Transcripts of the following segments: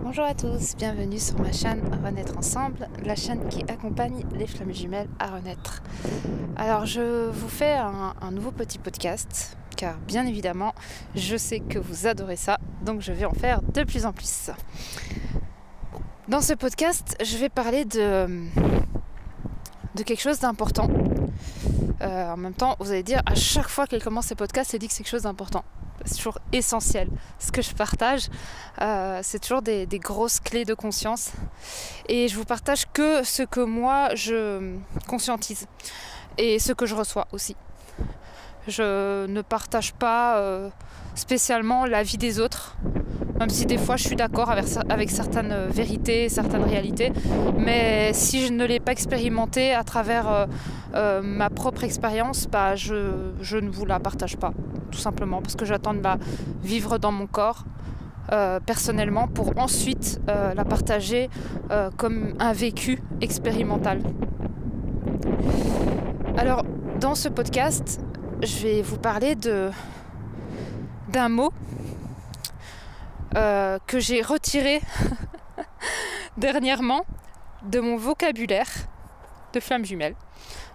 Bonjour à tous, bienvenue sur ma chaîne Renaître Ensemble, la chaîne qui accompagne les flammes jumelles à renaître. Alors je vous fais un nouveau petit podcast, car bien évidemment je sais que vous adorez ça, donc je vais en faire de plus en plus. Dans ce podcast, je vais parler de quelque chose d'important. En même temps, vous allez dire, à chaque fois qu'elle commence ses podcasts, elle dit que c'est quelque chose d'important. C'est toujours essentiel. Ce que je partage, c'est toujours des grosses clés de conscience. Et je vous partage que ce que moi, je conscientise. Et ce que je reçois aussi. Je ne partage pas spécialement la vie des autres. Même si des fois je suis d'accord avec certaines vérités, certaines réalités. Mais si je ne l'ai pas expérimenté à travers ma propre expérience, je ne vous la partage pas. Tout simplement parce que j'attends de la vivre dans mon corps personnellement pour ensuite la partager comme un vécu expérimental. Alors dans ce podcast, je vais vous parler d'un mot que j'ai retiré dernièrement de mon vocabulaire de flammes jumelles.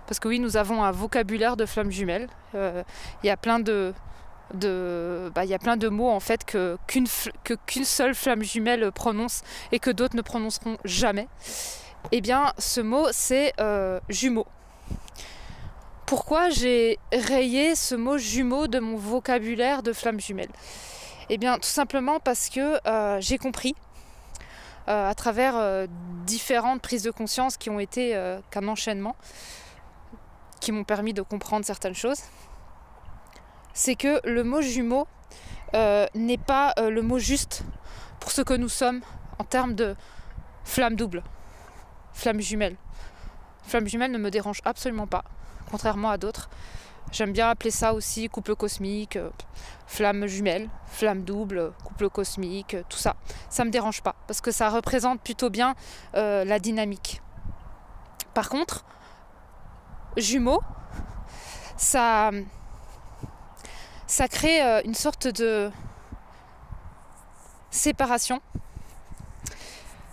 Parce que oui, nous avons un vocabulaire de flammes jumelles. Il y a plein de mots en fait qu'une seule flamme jumelle prononce et que d'autres ne prononceront jamais. Eh bien, ce mot, c'est jumeau. Pourquoi j'ai rayé ce mot jumeau de mon vocabulaire de flammes jumelles ? Eh bien, tout simplement parce que j'ai compris, à travers différentes prises de conscience qui ont été qu'un enchaînement, qui m'ont permis de comprendre certaines choses, c'est que le mot jumeau n'est pas le mot juste pour ce que nous sommes en termes de flamme double, flamme jumelle. Flamme jumelle ne me dérange absolument pas, contrairement à d'autres. J'aime bien appeler ça aussi couple cosmique, flamme jumelle, flamme double, couple cosmique, tout ça. Ça me dérange pas, parce que ça représente plutôt bien la dynamique. Par contre, jumeaux, ça crée une sorte de séparation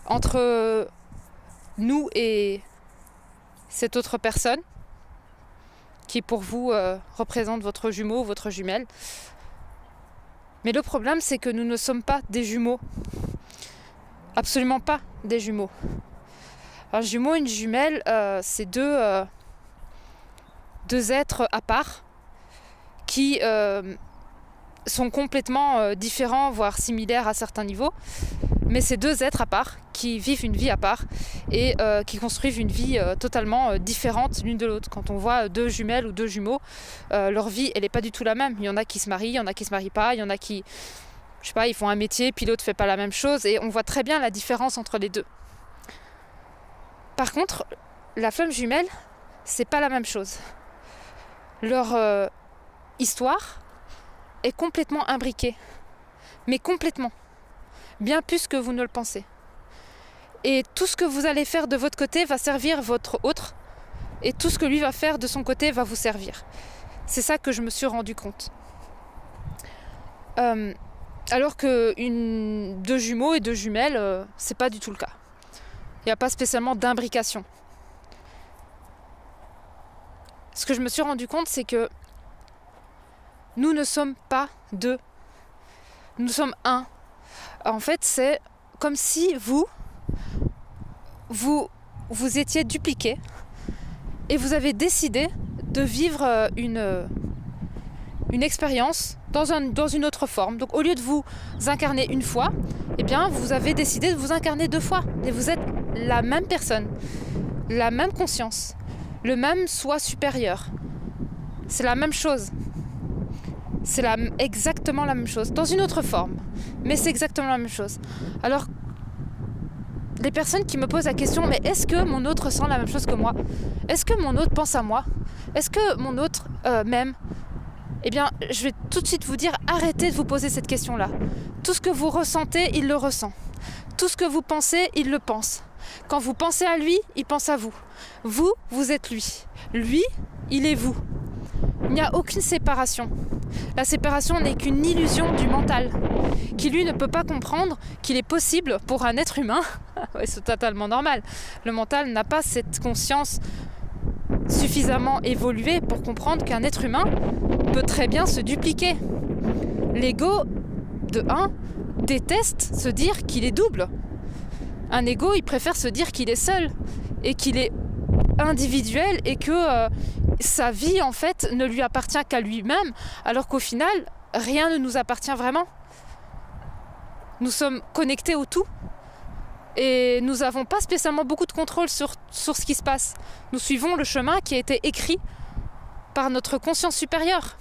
entre nous et cette autre personne qui pour vous représente votre jumeau, votre jumelle. Mais le problème, c'est que nous ne sommes pas des jumeaux. Absolument pas des jumeaux. Un jumeau, une jumelle, c'est deux êtres à part qui sont complètement différents, voire similaires à certains niveaux. Mais c'est deux êtres à part qui vivent une vie à part et qui construisent une vie totalement différente l'une de l'autre. Quand on voit deux jumelles ou deux jumeaux, leur vie, elle n'est pas du tout la même. Il y en a qui se marient, il y en a qui se marient pas, il y en a qui, je sais pas, ils font un métier, puis l'autre fait pas la même chose, et on voit très bien la différence entre les deux. Par contre, la flamme jumelle, c'est pas la même chose. Leur histoire est complètement imbriquée, mais complètement. Bien plus que vous ne le pensez. Et tout ce que vous allez faire de votre côté va servir votre autre, et tout ce que lui va faire de son côté va vous servir. C'est ça que je me suis rendu compte. Alors que deux jumeaux et deux jumelles, c'est pas du tout le cas. Il n'y a pas spécialement d'imbrication. Ce que je me suis rendu compte, c'est que nous ne sommes pas deux. Nous sommes un. En fait, c'est comme si vous étiez dupliqués et vous avez décidé de vivre une expérience dans une autre forme. Donc au lieu de vous incarner une fois, eh bien vous avez décidé de vous incarner deux fois. Et vous êtes la même personne, la même conscience, le même soi supérieur. C'est la même chose. C'est exactement la même chose, dans une autre forme. Mais c'est exactement la même chose. Alors, les personnes qui me posent la question, mais est-ce que mon autre ressent la même chose que moi ? Est-ce que mon autre pense à moi ? Est-ce que mon autre m'aime ? Eh bien, je vais tout de suite vous dire, arrêtez de vous poser cette question-là. Tout ce que vous ressentez, il le ressent. Tout ce que vous pensez, il le pense. Quand vous pensez à lui, il pense à vous. Vous, vous êtes lui. Lui, il est vous. Il n'y a aucune séparation. La séparation n'est qu'une illusion du mental. qui lui ne peut pas comprendre qu'il est possible pour un être humain, ouais, c'est totalement normal, le mental n'a pas cette conscience suffisamment évoluée pour comprendre qu'un être humain peut très bien se dupliquer. L'ego, de 1, déteste se dire qu'il est double. Un ego, il préfère se dire qu'il est seul et qu'il est individuel et que sa vie en fait ne lui appartient qu'à lui-même, alors qu'au final rien ne nous appartient vraiment. Nous sommes connectés au tout et nous n'avons pas spécialement beaucoup de contrôle sur ce qui se passe. Nous suivons le chemin qui a été écrit par notre conscience supérieure.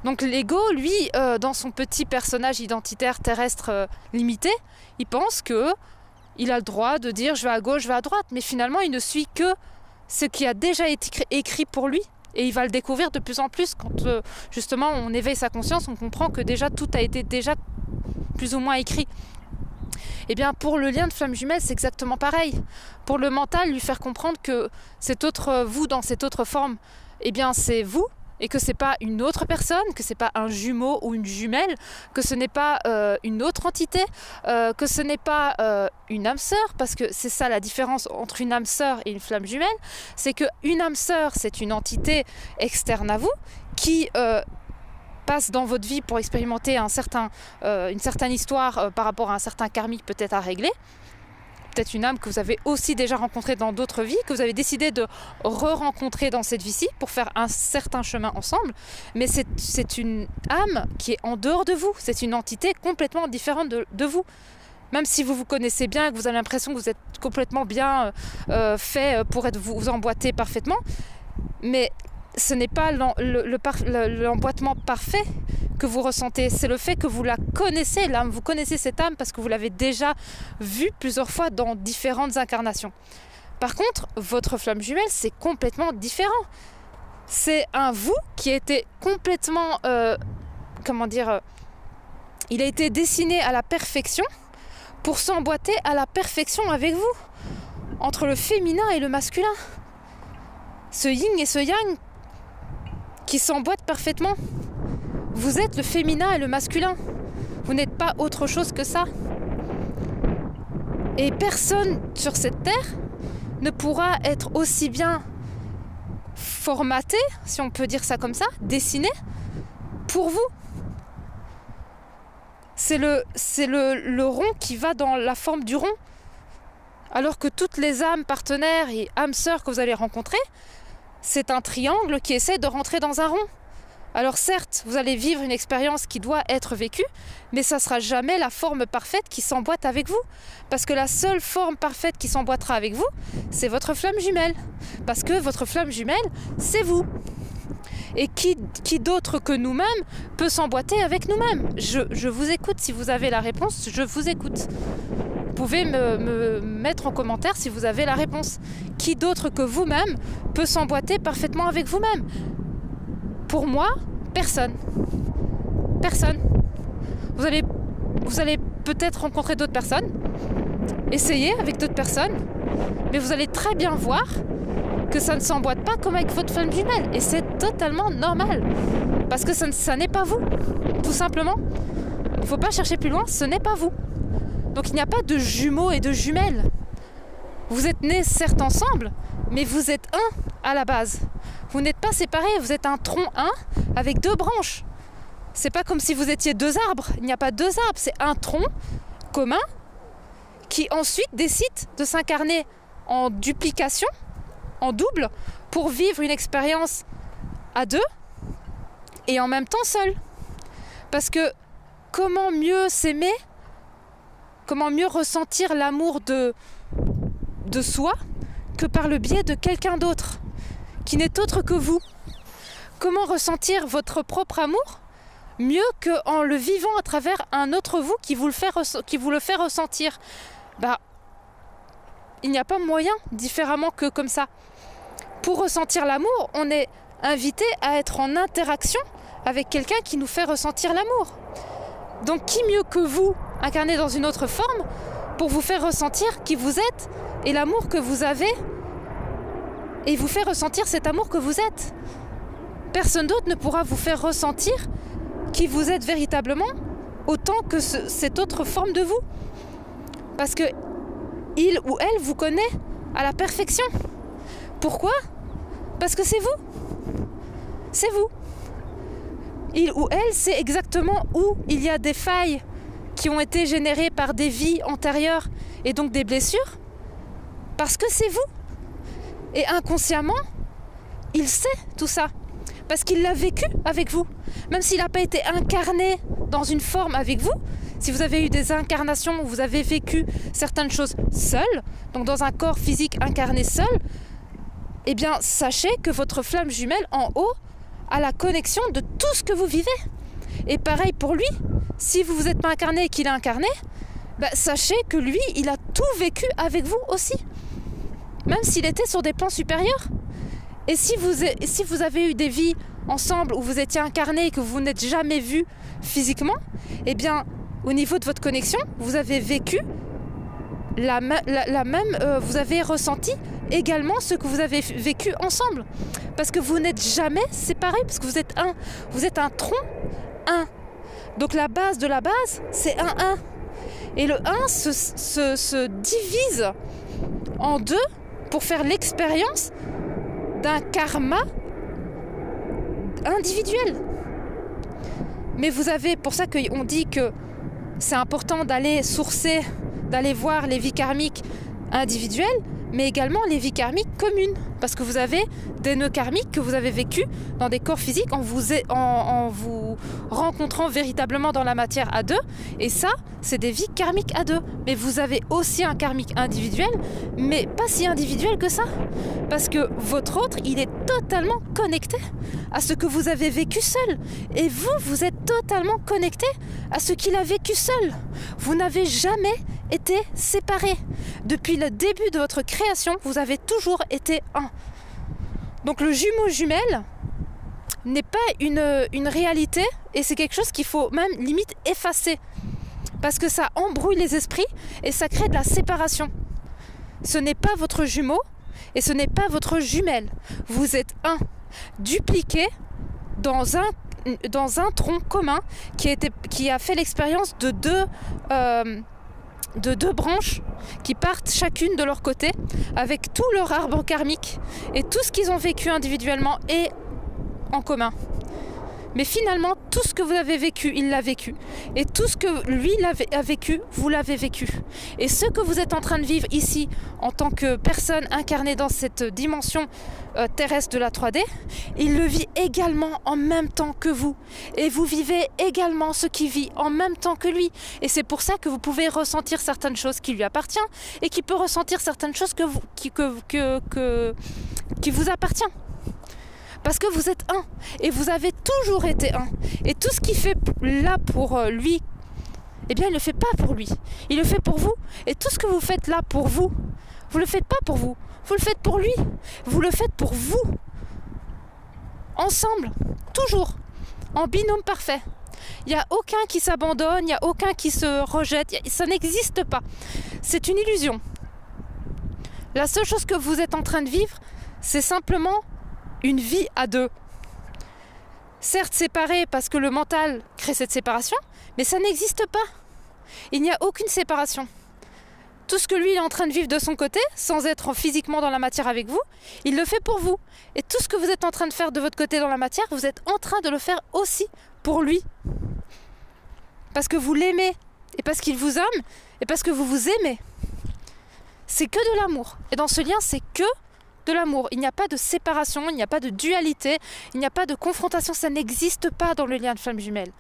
Donc l'ego, lui, dans son petit personnage identitaire terrestre limité, il pense qu'il a le droit de dire je vais à gauche, je vais à droite, mais finalement il ne suit que ce qui a déjà été écrit pour lui, et il va le découvrir de plus en plus quand justement on éveille sa conscience, on comprend que déjà tout a été déjà plus ou moins écrit. Et bien pour le lien de flamme jumelle, c'est exactement pareil. Pour le mental, lui faire comprendre que cet autre vous dans cette autre forme, eh bien c'est vous, et que c'est pas une autre personne, que c'est pas un jumeau ou une jumelle, que ce n'est pas une autre entité, que ce n'est pas une âme sœur, parce que c'est ça la différence entre une âme sœur et une flamme jumelle, c'est qu'une âme sœur, c'est une entité externe à vous qui passe dans votre vie pour expérimenter une certaine histoire par rapport à un certain karmique peut-être à régler. Peut-être une âme que vous avez aussi déjà rencontrée dans d'autres vies, que vous avez décidé de re-rencontrer dans cette vie-ci pour faire un certain chemin ensemble. Mais c'est une âme qui est en dehors de vous. C'est une entité complètement différente de vous. Même si vous vous connaissez bien et que vous avez l'impression que vous êtes complètement bien fait pour vous emboîter parfaitement. Mais ce n'est pas l'emboîtement parfait que vous ressentez, c'est le fait que vous la connaissez, l'âme. Vous connaissez cette âme parce que vous l'avez déjà vue plusieurs fois dans différentes incarnations. Par contre, votre flamme jumelle, c'est complètement différent. C'est un vous qui a été complètement, il a été dessiné à la perfection pour s'emboîter à la perfection avec vous, entre le féminin et le masculin. Ce yin et ce yang qui s'emboîtent parfaitement. Vous êtes le féminin et le masculin. Vous n'êtes pas autre chose que ça. Et personne sur cette terre ne pourra être aussi bien formaté, si on peut dire ça comme ça, dessiné, pour vous. C'est le rond qui va dans la forme du rond. Alors que toutes les âmes partenaires et âmes sœurs que vous allez rencontrer, c'est un triangle qui essaie de rentrer dans un rond. Alors certes, vous allez vivre une expérience qui doit être vécue, mais ça ne sera jamais la forme parfaite qui s'emboîte avec vous. Parce que la seule forme parfaite qui s'emboîtera avec vous, c'est votre flamme jumelle. Parce que votre flamme jumelle, c'est vous. Et qui d'autre que nous-mêmes peut s'emboîter avec nous-mêmes? Je vous écoute, si vous avez la réponse, je vous écoute. Vous pouvez me mettre en commentaire si vous avez la réponse. Qui d'autre que vous-même peut s'emboîter parfaitement avec vous-même? Pour moi, personne. Personne. Vous allez peut-être rencontrer d'autres personnes, essayer avec d'autres personnes, mais vous allez très bien voir que ça ne s'emboîte pas comme avec votre flamme jumelle. Et c'est totalement normal. Parce que ça n'est pas vous. Tout simplement. Il ne faut pas chercher plus loin, ce n'est pas vous. Donc il n'y a pas de jumeaux et de jumelles. Vous êtes nés certes ensemble, mais vous êtes un à la base. Vous n'êtes pas séparés, vous êtes un tronc un avec deux branches. C'est pas comme si vous étiez deux arbres. Il n'y a pas deux arbres, c'est un tronc commun qui ensuite décide de s'incarner en duplication, en double, pour vivre une expérience à deux et en même temps seul. Parce que comment mieux s'aimer, comment mieux ressentir l'amour de soi que par le biais de quelqu'un d'autre qui n'est autre que vous? Comment ressentir votre propre amour mieux qu'en le vivant à travers un autre vous qui vous le fait ressentir? Il n'y a pas moyen différemment que comme ça. Pour ressentir l'amour, on est invité à être en interaction avec quelqu'un qui nous fait ressentir l'amour. Donc qui mieux que vous, incarné dans une autre forme, pour vous faire ressentir qui vous êtes et l'amour que vous avez, et vous faire ressentir cet amour que vous êtes. Personne d'autre ne pourra vous faire ressentir qui vous êtes véritablement autant que cette autre forme de vous. Parce que il ou elle vous connaît à la perfection. Pourquoi? Parce que c'est vous. C'est vous. Il ou elle sait exactement où il y a des failles qui ont été générées par des vies antérieures et donc des blessures. Parce que c'est vous. Et inconsciemment, il sait tout ça. Parce qu'il l'a vécu avec vous. Même s'il n'a pas été incarné dans une forme avec vous, si vous avez eu des incarnations où vous avez vécu certaines choses seul, donc dans un corps physique incarné seul, eh bien sachez que votre flamme jumelle en haut a la connexion de tout ce que vous vivez. Et pareil pour lui, si vous vous êtes pas incarné et qu'il est incarné, sachez que lui, il a tout vécu avec vous aussi. Même s'il était sur des plans supérieurs. Et si vous avez eu des vies ensemble où vous étiez incarnés et que vous n'êtes jamais vus physiquement, eh bien, au niveau de votre connexion, vous avez vécu vous avez ressenti également ce que vous avez vécu ensemble. Parce que vous n'êtes jamais séparés, parce que vous êtes un. Vous êtes un tronc, un. Donc la base de la base, c'est un 1. Et le 1 se divise en deux pour faire l'expérience d'un karma individuel. Mais vous avez, pour ça qu'on dit que c'est important d'aller sourcer, d'aller voir les vies karmiques individuelles, mais également les vies karmiques communes. Parce que vous avez des nœuds karmiques que vous avez vécus dans des corps physiques en vous rencontrant véritablement dans la matière à deux. Et ça, c'est des vies karmiques à deux. Mais vous avez aussi un karmique individuel, mais pas si individuel que ça. Parce que votre autre, il est totalement connecté à ce que vous avez vécu seul. Et vous êtes totalement connecté à ce qu'il a vécu seul. Vous n'avez jamais été séparés. Depuis le début de votre création, vous avez toujours été un. Donc le jumeau jumelle n'est pas une réalité et c'est quelque chose qu'il faut même limite effacer parce que ça embrouille les esprits et ça crée de la séparation. Ce n'est pas votre jumeau et ce n'est pas votre jumelle. Vous êtes un, dupliqué dans un tronc commun qui a fait l'expérience de deux branches qui partent chacune de leur côté avec tout leur arbre karmique et tout ce qu'ils ont vécu individuellement et en commun. Mais finalement, tout ce que vous avez vécu, il l'a vécu. Et tout ce que lui a vécu, vous l'avez vécu. Et ce que vous êtes en train de vivre ici, en tant que personne incarnée dans cette dimension terrestre de la 3D, il le vit également en même temps que vous. Et vous vivez également ce qu'il vit en même temps que lui. Et c'est pour ça que vous pouvez ressentir certaines choses qui lui appartiennent et qu'il peut ressentir certaines choses qui vous appartiennent. Parce que vous êtes un et vous avez toujours été un. Et tout ce qu'il fait là pour lui, eh bien il ne le fait pas pour lui. Il le fait pour vous. Et tout ce que vous faites là pour vous, vous ne le faites pas pour vous. Vous le faites pour lui. Vous le faites pour vous. Ensemble. Toujours. En binôme parfait. Il n'y a aucun qui s'abandonne, il n'y a aucun qui se rejette. Ça n'existe pas. C'est une illusion. La seule chose que vous êtes en train de vivre, c'est simplement une vie à deux. Certes séparée parce que le mental crée cette séparation, mais ça n'existe pas. Il n'y a aucune séparation. Tout ce que lui il est en train de vivre de son côté, sans être physiquement dans la matière avec vous, il le fait pour vous. Et tout ce que vous êtes en train de faire de votre côté dans la matière, vous êtes en train de le faire aussi pour lui. Parce que vous l'aimez, et parce qu'il vous aime, et parce que vous vous aimez. C'est que de l'amour. Et dans ce lien, c'est que de l'amour. Il n'y a pas de séparation, il n'y a pas de dualité, il n'y a pas de confrontation, ça n'existe pas dans le lien de flamme jumelle.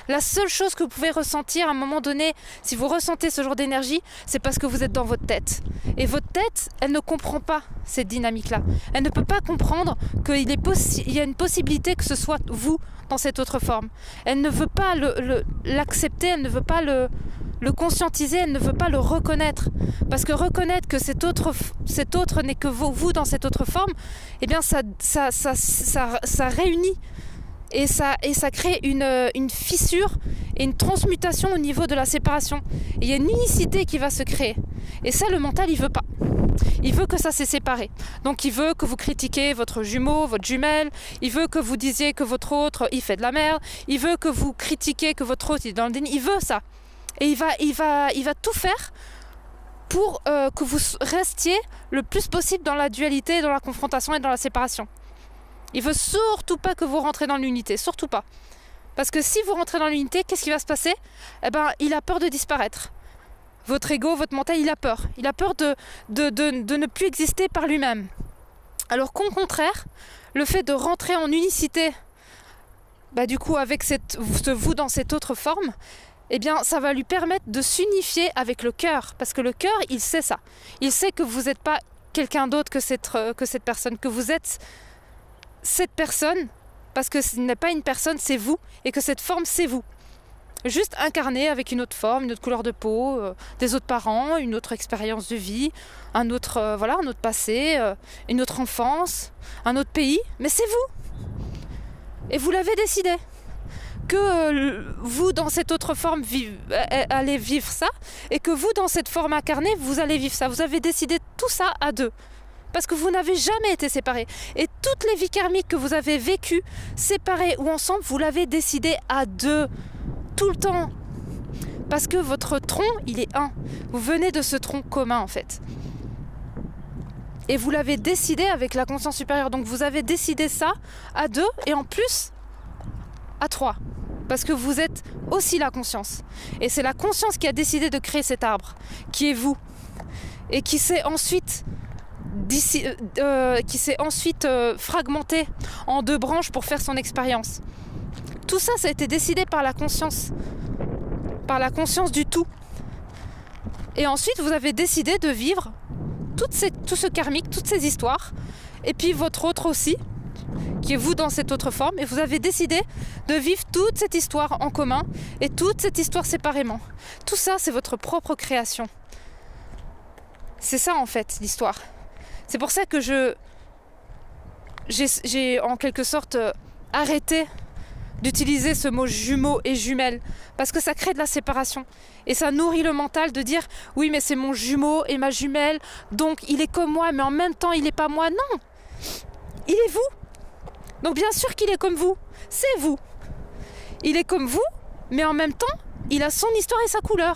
La seule chose que vous pouvez ressentir à un moment donné, si vous ressentez ce genre d'énergie, c'est parce que vous êtes dans votre tête. Et votre tête, elle ne comprend pas cette dynamique-là. Elle ne peut pas comprendre qu'il y a une possibilité que ce soit vous dans cette autre forme. Elle ne veut pas l'accepter, elle ne veut pas le conscientiser, elle ne veut pas le reconnaître. Parce que reconnaître que cet autre n'est que vous dans cette autre forme, eh bien ça réunit et ça crée une fissure et une transmutation au niveau de la séparation. Et il y a une unicité qui va se créer. Et ça, le mental, il veut pas. Il veut que ça s'est séparé. Donc il veut que vous critiquiez votre jumeau, votre jumelle. Il veut que vous disiez que votre autre, il fait de la merde. Il veut que vous critiquiez que votre autre, il est dans le déni. Il veut ça. Et il va tout faire pour que vous restiez le plus possible dans la dualité, dans la confrontation et dans la séparation. Il veut surtout pas que vous rentrez dans l'unité. Surtout pas. Parce que si vous rentrez dans l'unité, qu'est-ce qui va se passer? Eh ben, il a peur de disparaître. Votre ego, votre mental, il a peur. Il a peur de ne plus exister par lui-même. Alors qu'au contraire, le fait de rentrer en unicité, du coup, avec vous dans cette autre forme, eh bien, ça va lui permettre de s'unifier avec le cœur. Parce que le cœur, il sait ça. Il sait que vous n'êtes pas quelqu'un d'autre que cette personne, que vous êtes cette personne, parce que ce n'est pas une personne, c'est vous, et que cette forme, c'est vous. Juste incarné avec une autre forme, une autre couleur de peau, des autres parents, une autre expérience de vie, un autre passé, une autre enfance, un autre pays, mais c'est vous. Et vous l'avez décidé. Que vous, dans cette autre forme, allez vivre ça, et que vous, dans cette forme incarnée, vous allez vivre ça. Vous avez décidé tout ça à deux. Parce que vous n'avez jamais été séparés. Et toutes les vies karmiques que vous avez vécues, séparées ou ensemble, vous l'avez décidé à deux. Tout le temps. Parce que votre tronc, il est un. Vous venez de ce tronc commun, en fait. Et vous l'avez décidé avec la conscience supérieure. Donc vous avez décidé ça à deux et en plus à trois. Parce que vous êtes aussi la conscience. Et c'est la conscience qui a décidé de créer cet arbre, qui est vous. Et qui s'est ensuite fragmenté en deux branches pour faire son expérience. Tout ça, ça a été décidé par la conscience du tout. Et ensuite, vous avez décidé de vivre tout ce karmique, toutes ces histoires, et puis votre autre aussi, qui est vous dans cette autre forme, et vous avez décidé de vivre toute cette histoire en commun, et toute cette histoire séparément. Tout ça, c'est votre propre création. C'est ça, en fait, l'histoire. C'est pour ça que j'ai en quelque sorte arrêté d'utiliser ce mot jumeau et jumelle, parce que ça crée de la séparation et ça nourrit le mental de dire oui mais c'est mon jumeau et ma jumelle, donc il est comme moi mais en même temps il n'est pas moi. Non, il est vous, donc bien sûr qu'il est comme vous, c'est vous, il est comme vous mais en même temps il a son histoire et sa couleur,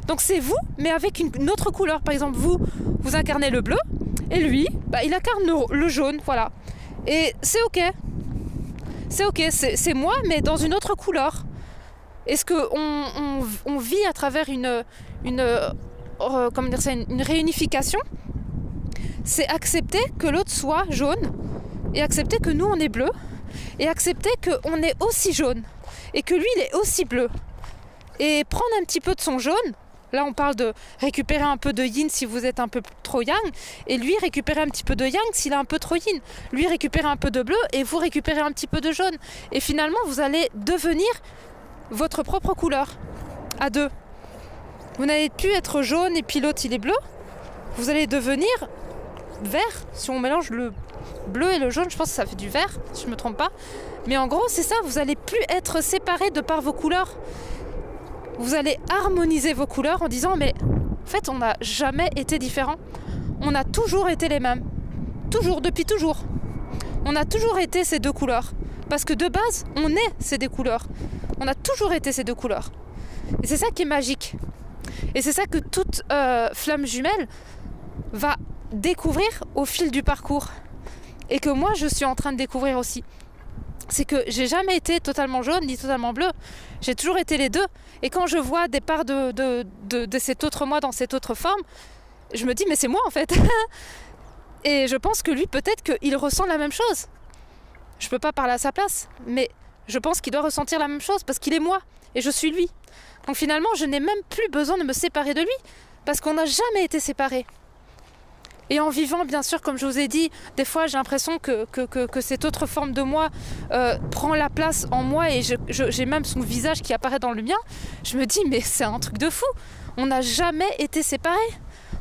donc c'est vous mais avec une autre couleur. Par exemple, vous incarnez le bleu et lui il incarne le jaune, voilà, et c'est ok. C'est ok, c'est moi, mais dans une autre couleur. Est-ce qu'on vit à travers une réunification? C'est accepter que l'autre soit jaune, et accepter que nous, on est bleu, et accepter qu'on est aussi jaune, et que lui, il est aussi bleu. Et prendre un petit peu de son jaune, là on parle de récupérer un peu de yin si vous êtes un peu trop yang, et lui récupérer un petit peu de yang s'il est un peu trop yin. Lui récupérer un peu de bleu et vous récupérez un petit peu de jaune. Et finalement vous allez devenir votre propre couleur, à deux. Vous n'allez plus être jaune et puis l'autre il est bleu. Vous allez devenir vert. Si on mélange le bleu et le jaune, je pense que ça fait du vert, si je ne me trompe pas. Mais en gros c'est ça, vous n'allez plus être séparés de par vos couleurs. Vous allez harmoniser vos couleurs en disant mais en fait on n'a jamais été différents. On a toujours été les mêmes. Toujours, depuis toujours. On a toujours été ces deux couleurs. Parce que de base, on est ces deux couleurs. On a toujours été ces deux couleurs. Et c'est ça qui est magique. Et c'est ça que toute flamme jumelle va découvrir au fil du parcours. Et que moi je suis en train de découvrir aussi. C'est que j'ai jamais été totalement jaune ni totalement bleu. J'ai toujours été les deux. Et quand je vois des parts de cet autre moi dans cette autre forme, je me dis mais c'est moi en fait. Et je pense que lui peut-être qu'il ressent la même chose. Je peux pas parler à sa place, mais je pense qu'il doit ressentir la même chose parce qu'il est moi et je suis lui. Donc finalement je n'ai même plus besoin de me séparer de lui parce qu'on n'a jamais été séparés. Et en vivant, bien sûr, comme je vous ai dit, des fois j'ai l'impression que cette autre forme de moi prend la place en moi et j'ai même son visage qui apparaît dans le mien. Je me dis, mais c'est un truc de fou. On n'a jamais été séparés.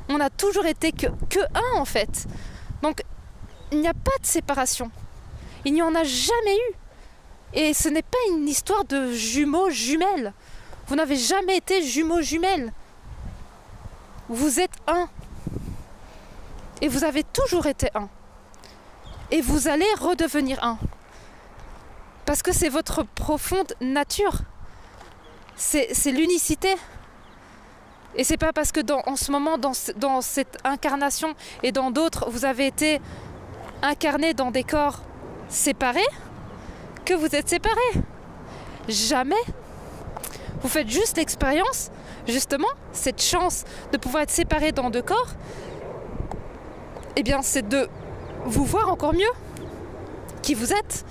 On a toujours été que un, en fait. Donc, il n'y a pas de séparation. Il n'y en a jamais eu. Et ce n'est pas une histoire de jumeaux-jumelles. Vous n'avez jamais été jumeaux-jumelles. Vous êtes un. Et vous avez toujours été un. Et vous allez redevenir un. Parce que c'est votre profonde nature. C'est l'unicité. Et c'est pas parce que en ce moment, dans cette incarnation et dans d'autres, vous avez été incarné dans des corps séparés que vous êtes séparés. Jamais. Vous faites juste l'expérience, justement, cette chance de pouvoir être séparés dans 2 corps, eh bien c'est de vous voir encore mieux qui vous êtes.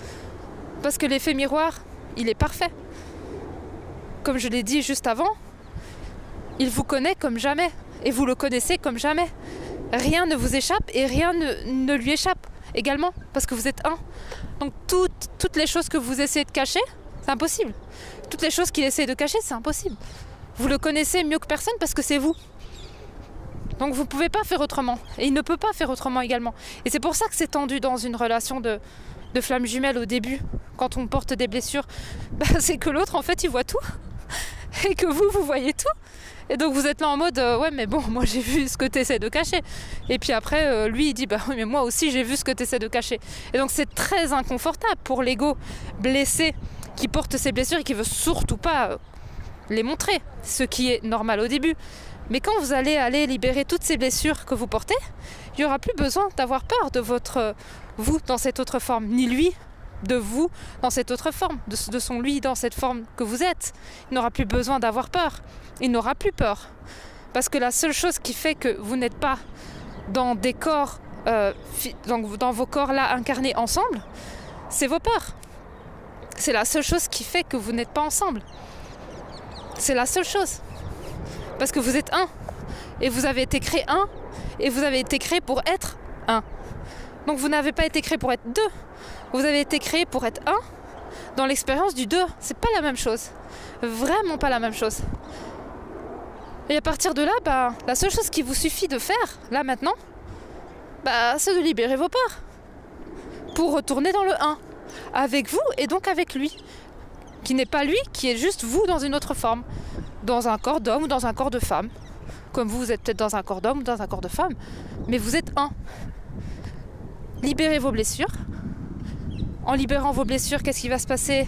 Parce que l'effet miroir, il est parfait. Comme je l'ai dit juste avant, il vous connaît comme jamais et vous le connaissez comme jamais. Rien ne vous échappe et rien ne lui échappe également parce que vous êtes un. Donc toutes les choses que vous essayez de cacher, c'est impossible. Toutes les choses qu'il essaie de cacher, c'est impossible. Vous le connaissez mieux que personne parce que c'est vous. Donc vous ne pouvez pas faire autrement. Et il ne peut pas faire autrement également. Et c'est pour ça que c'est tendu dans une relation de flamme jumelle au début, quand on porte des blessures. C'est que l'autre, en fait, il voit tout. Et que vous voyez tout. Et donc vous êtes là en mode ouais mais bon, moi j'ai vu ce que tu essaies de cacher. Et puis après lui il dit bah oui mais moi aussi j'ai vu ce que tu essaies de cacher. Et donc c'est très inconfortable pour l'ego blessé qui porte ses blessures et qui veut surtout pas les montrer, ce qui est normal au début. Mais quand vous allez libérer toutes ces blessures que vous portez, il n'y aura plus besoin d'avoir peur de votre vous dans cette autre forme, ni lui de vous dans cette autre forme, de son lui dans cette forme que vous êtes. Il n'aura plus besoin d'avoir peur. Il n'aura plus peur. Parce que la seule chose qui fait que vous n'êtes pas dans des corps, dans vos corps là incarnés ensemble, c'est vos peurs. C'est la seule chose qui fait que vous n'êtes pas ensemble. C'est la seule chose. Parce que vous êtes un. Et vous avez été créé un. Et vous avez été créé pour être un. Donc vous n'avez pas été créé pour être 2. Vous avez été créé pour être un dans l'expérience du 2. C'est pas la même chose. Vraiment pas la même chose. Et à partir de là, la seule chose qui vous suffit de faire, là maintenant, c'est de libérer vos peurs. Pour retourner dans le 1. Avec vous et donc avec lui. Qui n'est pas lui, qui est juste vous dans une autre forme. Dans un corps d'homme ou dans un corps de femme. Comme vous êtes peut-être dans un corps d'homme ou dans un corps de femme. Mais vous êtes un. Libérez vos blessures. En libérant vos blessures, qu'est-ce qui va se passer?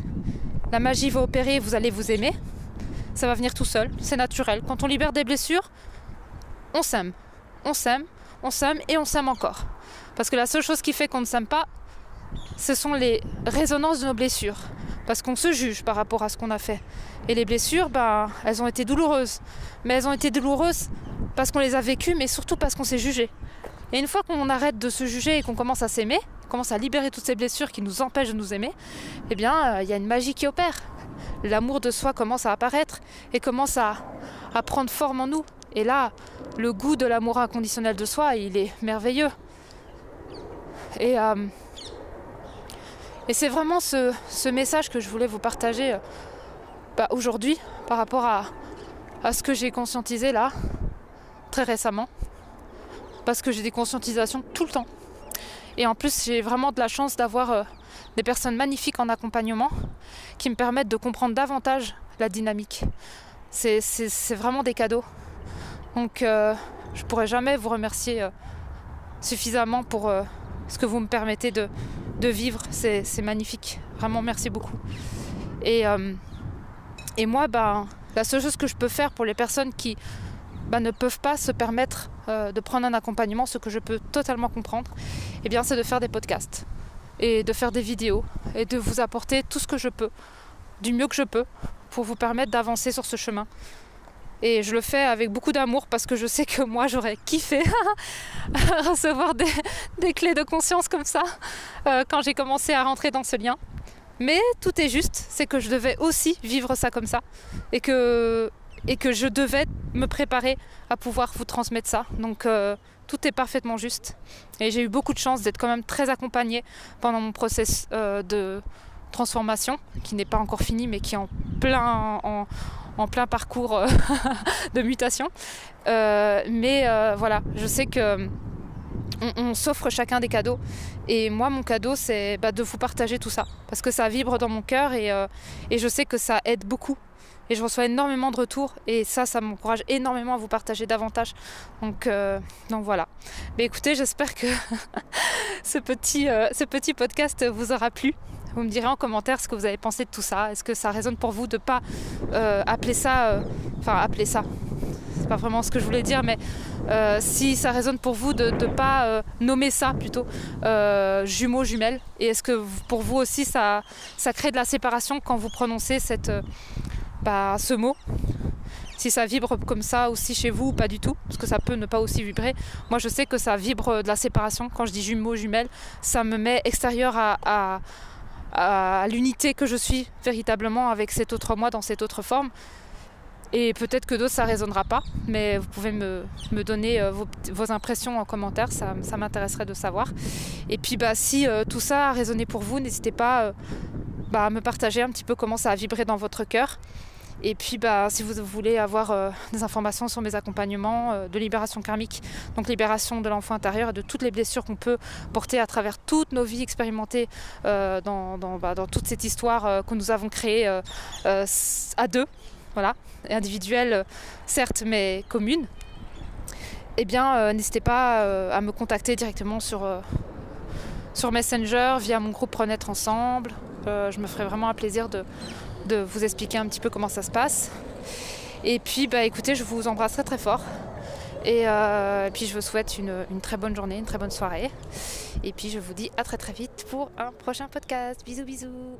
La magie va opérer, vous allez vous aimer. Ça va venir tout seul, c'est naturel. Quand on libère des blessures, on s'aime. On s'aime, on s'aime et on s'aime encore. Parce que la seule chose qui fait qu'on ne s'aime pas, ce sont les résonances de nos blessures. Parce qu'on se juge par rapport à ce qu'on a fait. Et les blessures, elles ont été douloureuses. Mais elles ont été douloureuses parce qu'on les a vécues, mais surtout parce qu'on s'est jugé. Et une fois qu'on arrête de se juger et qu'on commence à s'aimer, commence à libérer toutes ces blessures qui nous empêchent de nous aimer, eh bien, il y a une magie qui opère. L'amour de soi commence à apparaître et commence à prendre forme en nous. Et là, le goût de l'amour inconditionnel de soi, il est merveilleux. Et c'est vraiment ce message que je voulais vous partager aujourd'hui par rapport à ce que j'ai conscientisé là, très récemment. Parce que j'ai des conscientisations tout le temps. Et en plus, j'ai vraiment de la chance d'avoir des personnes magnifiques en accompagnement qui me permettent de comprendre davantage la dynamique. C'est vraiment des cadeaux. Donc, je pourrais jamais vous remercier suffisamment pour ce que vous me permettez de vivre. C'est magnifique. Vraiment, merci beaucoup. Et moi, la seule chose que je peux faire pour les personnes qui ne peuvent pas se permettre de prendre un accompagnement, ce que je peux totalement comprendre, eh bien, c'est de faire des podcasts et de faire des vidéos et de vous apporter tout ce que je peux, du mieux que je peux, pour vous permettre d'avancer sur ce chemin. Et je le fais avec beaucoup d'amour parce que je sais que moi, j'aurais kiffé recevoir des clés de conscience comme ça quand j'ai commencé à rentrer dans ce lien. Mais tout est juste, c'est que je devais aussi vivre ça comme ça et que je devais me préparer à pouvoir vous transmettre ça. Donc tout est parfaitement juste. Et j'ai eu beaucoup de chance d'être quand même très accompagnée pendant mon process de transformation, qui n'est pas encore fini, mais qui est en plein parcours de mutation. Voilà, je sais que on s'offre chacun des cadeaux. Et moi, mon cadeau, c'est de vous partager tout ça. Parce que ça vibre dans mon cœur et je sais que ça aide beaucoup Et je reçois énormément de retours et ça m'encourage énormément à vous partager davantage. Donc voilà. Mais écoutez, j'espère que ce petit podcast vous aura plu. Vous me direz en commentaire ce que vous avez pensé de tout ça. Est-ce que ça résonne pour vous de ne pas appeler ça... appeler ça. C'est pas vraiment ce que je voulais dire, mais si ça résonne pour vous de ne pas nommer ça plutôt jumeaux, jumelles. Et est-ce que pour vous aussi ça crée de la séparation quand vous prononcez ce mot, si ça vibre comme ça aussi chez vous ou pas du tout, parce que ça peut ne pas aussi vibrer. Moi je sais que ça vibre de la séparation. Quand je dis jumeaux, jumelles, ça me met extérieur à l'unité que je suis véritablement avec cet autre moi dans cette autre forme. Et peut-être que d'autres ça résonnera pas, mais vous pouvez me donner vos impressions en commentaire, ça m'intéresserait de savoir. Et puis si tout ça a résonné pour vous, n'hésitez pas à me partager un petit peu comment ça a vibré dans votre cœur. Et puis si vous voulez avoir des informations sur mes accompagnements de libération karmique, donc libération de l'enfant intérieur et de toutes les blessures qu'on peut porter à travers toutes nos vies expérimentées dans toute cette histoire que nous avons créée à deux, voilà, individuelle certes mais commune, eh bien n'hésitez pas à me contacter directement sur Messenger via mon groupe Renaître Ensemble. Je me ferai vraiment un plaisir de vous expliquer un petit peu comment ça se passe. Et puis écoutez, je vous embrasse très très fort. Et puis je vous souhaite une très bonne journée, une très bonne soirée. Et puis je vous dis à très très vite pour un prochain podcast. Bisous bisous.